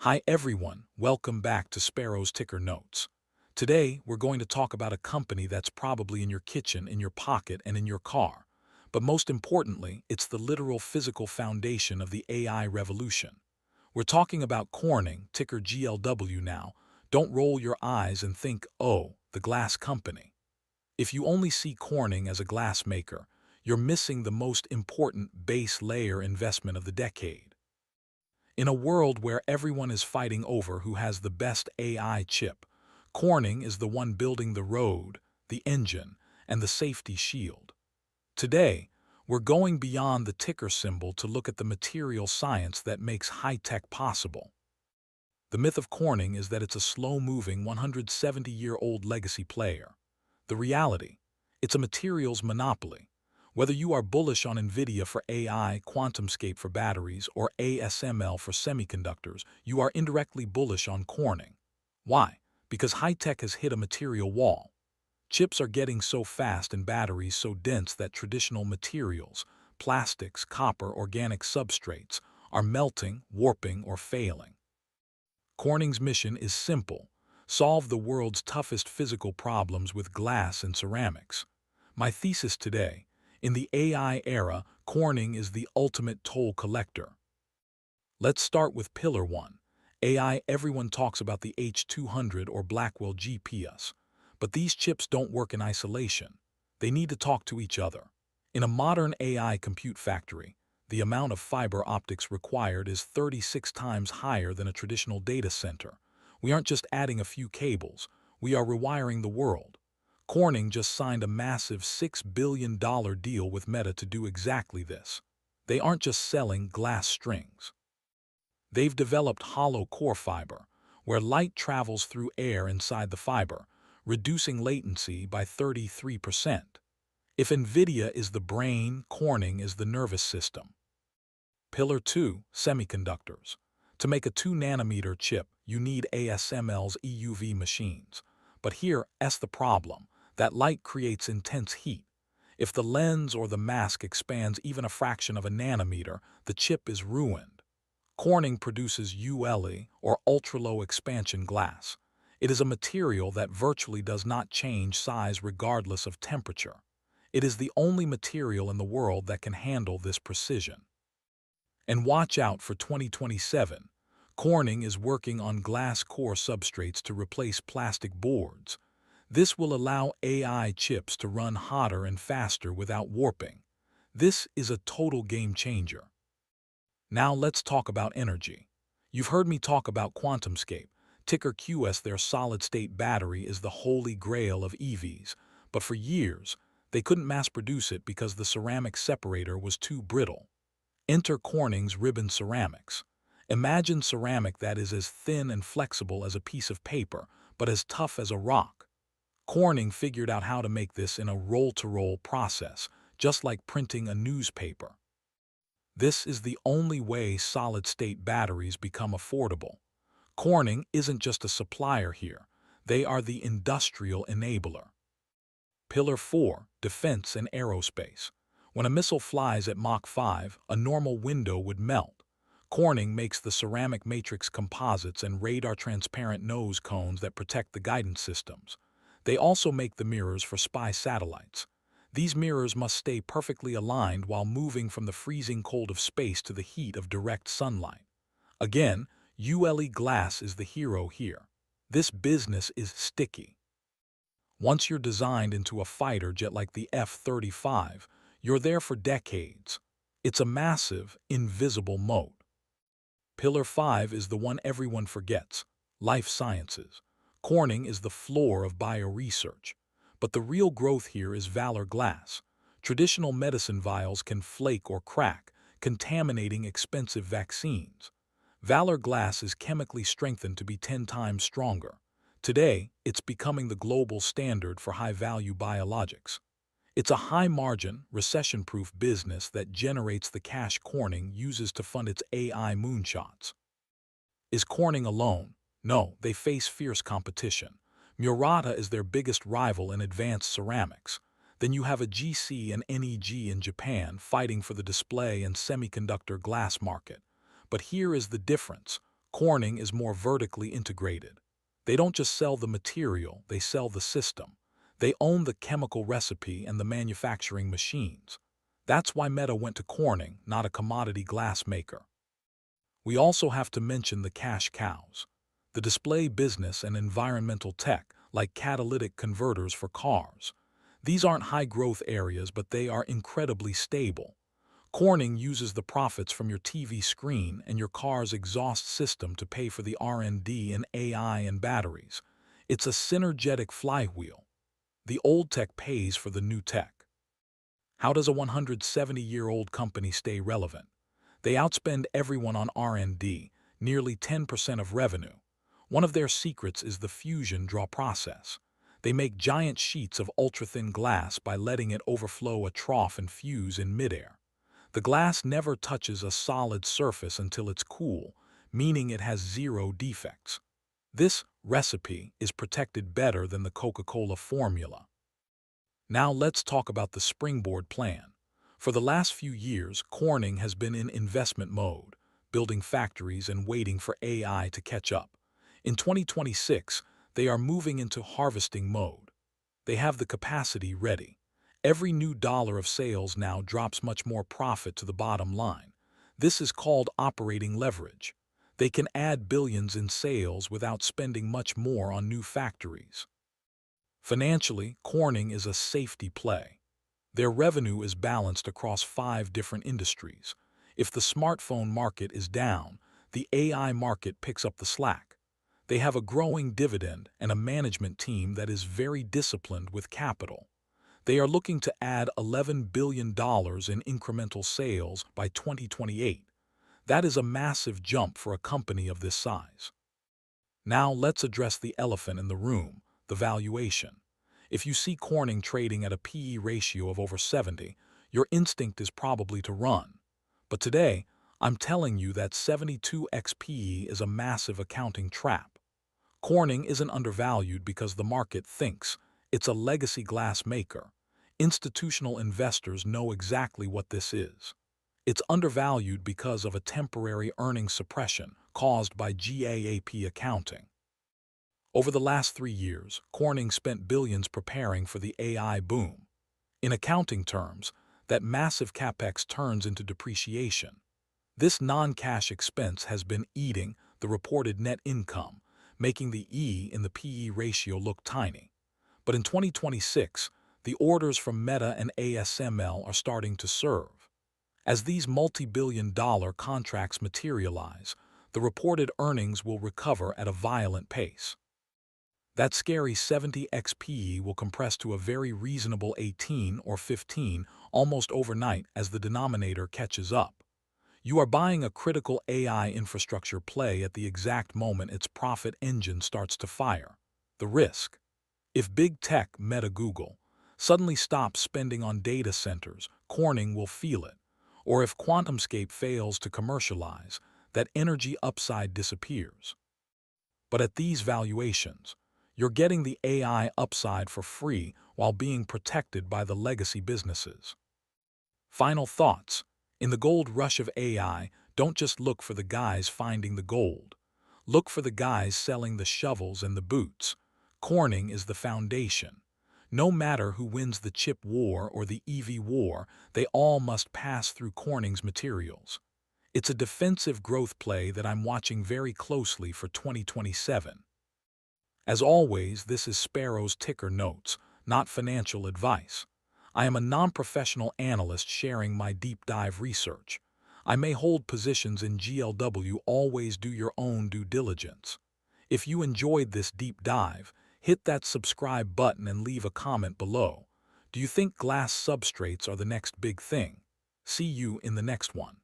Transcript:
Hi everyone, welcome back to Sparrow's Ticker Notes. Today, we're going to talk about a company that's probably in your kitchen, in your pocket, and in your car. But most importantly, it's the literal physical foundation of the AI revolution. We're talking about Corning, ticker GLW now. Don't roll your eyes and think, oh, the glass company. If you only see Corning as a glass maker, you're missing the most important base layer investment of the decade. In a world where everyone is fighting over who has the best AI chip, Corning is the one building the road, the engine, and the safety shield. Today, we're going beyond the ticker symbol to look at the material science that makes high-tech possible. The myth of Corning is that it's a slow-moving 170-year-old legacy player. The reality, it's a materials monopoly. Whether you are bullish on Nvidia for AI, QuantumScape for batteries, or ASML for semiconductors, you are indirectly bullish on Corning. Why? Because high-tech has hit a material wall. Chips are getting so fast and batteries so dense that traditional materials, plastics, copper, organic substrates, are melting, warping, or failing. Corning's mission is simple: solve the world's toughest physical problems with glass and ceramics. My thesis today: in the AI era, Corning is the ultimate toll collector. Let's start with Pillar 1. AI. Everyone talks about the H200 or Blackwell GPS, but these chips don't work in isolation. They need to talk to each other. In a modern AI compute factory, the amount of fiber optics required is 36 times higher than a traditional data center. We aren't just adding a few cables, we are rewiring the world. Corning just signed a massive $6 billion deal with Meta to do exactly this. They aren't just selling glass strings. They've developed hollow core fiber, where light travels through air inside the fiber, reducing latency by 33%. If Nvidia is the brain, Corning is the nervous system. Pillar 2. Semiconductors. To make a 2-nanometer chip, you need ASML's EUV machines. But here's the problem. That light creates intense heat. If the lens or the mask expands even a fraction of a nanometer, the chip is ruined. Corning produces ULE, or ultra-low expansion glass. It is a material that virtually does not change size regardless of temperature. It is the only material in the world that can handle this precision. And watch out for 2027. Corning is working on glass core substrates to replace plastic boards. This will allow AI chips to run hotter and faster without warping. This is a total game changer. Now let's talk about energy. You've heard me talk about QuantumScape. Ticker QS. Their solid-state battery is the holy grail of EVs, but for years, they couldn't mass-produce it because the ceramic separator was too brittle. Enter Corning's ribbon ceramics. Imagine ceramic that is as thin and flexible as a piece of paper, but as tough as a rock. Corning figured out how to make this in a roll-to-roll process, just like printing a newspaper. This is the only way solid-state batteries become affordable. Corning isn't just a supplier here, they are the industrial enabler. Pillar 4. Defense and aerospace. When a missile flies at Mach 5, a normal window would melt. Corning makes the ceramic matrix composites and radar-transparent nose cones that protect the guidance systems. They also make the mirrors for spy satellites. These mirrors must stay perfectly aligned while moving from the freezing cold of space to the heat of direct sunlight. Again, ULE glass is the hero here. This business is sticky. Once you're designed into a fighter jet like the F-35, you're there for decades. It's a massive, invisible moat. Pillar 5 is the one everyone forgets: life sciences. Corning is the floor of bioresearch. But the real growth here is Valor Glass. Traditional medicine vials can flake or crack, contaminating expensive vaccines. Valor Glass is chemically strengthened to be 10 times stronger. Today, it's becoming the global standard for high-value biologics. It's a high-margin, recession-proof business that generates the cash Corning uses to fund its AI moonshots. Is Corning alone? No, they face fierce competition. Murata is their biggest rival in advanced ceramics. Then you have a GC and NEG in Japan fighting for the display and semiconductor glass market. But here is the difference. Corning is more vertically integrated. They don't just sell the material, they sell the system. They own the chemical recipe and the manufacturing machines. That's why Meta went to Corning, not a commodity glass maker. We also have to mention the cash cows. The display business and environmental tech, like catalytic converters for cars. These aren't high-growth areas, but they are incredibly stable. Corning uses the profits from your TV screen and your car's exhaust system to pay for the R&D in AI and batteries. It's a synergetic flywheel. The old tech pays for the new tech. How does a 170-year-old company stay relevant? They outspend everyone on R&D, nearly 10% of revenue. One of their secrets is the fusion draw process. They make giant sheets of ultra-thin glass by letting it overflow a trough and fuse in midair. The glass never touches a solid surface until it's cool, meaning it has zero defects. This recipe is protected better than the Coca-Cola formula. Now let's talk about the springboard plan. For the last few years, Corning has been in investment mode, building factories and waiting for AI to catch up. In 2026, they are moving into harvesting mode. They have the capacity ready. Every new dollar of sales now drops much more profit to the bottom line. This is called operating leverage. They can add billions in sales without spending much more on new factories. Financially, Corning is a safety play. Their revenue is balanced across 5 different industries. If the smartphone market is down, the AI market picks up the slack. They have a growing dividend and a management team that is very disciplined with capital. They are looking to add $11 billion in incremental sales by 2028. That is a massive jump for a company of this size. Now let's address the elephant in the room, the valuation. If you see Corning trading at a PE ratio of over 70, your instinct is probably to run. But today, I'm telling you that 72x PE is a massive accounting trap. Corning isn't undervalued because the market thinks it's a legacy glass maker. Institutional investors know exactly what this is. It's undervalued because of a temporary earnings suppression caused by GAAP accounting. Over the last 3 years, Corning spent billions preparing for the AI boom. In accounting terms, that massive capex turns into depreciation. This non-cash expense has been eating the reported net income, making the E in the PE ratio look tiny. But in 2026, the orders from Meta and ASML are starting to serve. As these multi-billion-dollar contracts materialize, the reported earnings will recover at a violent pace. That scary 70x PE will compress to a very reasonable 18 or 15 almost overnight as the denominator catches up. You are buying a critical AI infrastructure play at the exact moment its profit engine starts to fire. The risk. If big tech, Meta, Google, suddenly stops spending on data centers, Corning will feel it. Or if QuantumScape fails to commercialize, that energy upside disappears. But at these valuations, you're getting the AI upside for free while being protected by the legacy businesses. Final thoughts. In the gold rush of AI, don't just look for the guys finding the gold. Look for the guys selling the shovels and the boots. Corning is the foundation. No matter who wins the chip war or the EV war, they all must pass through Corning's materials. It's a defensive growth play that I'm watching very closely for 2027. As always, this is Sparrow's ticker notes, not financial advice. I am a non-professional analyst sharing my deep dive research. I may hold positions in GLW. Always do your own due diligence. If you enjoyed this deep dive, hit that subscribe button and leave a comment below. Do you think glass substrates are the next big thing? See you in the next one.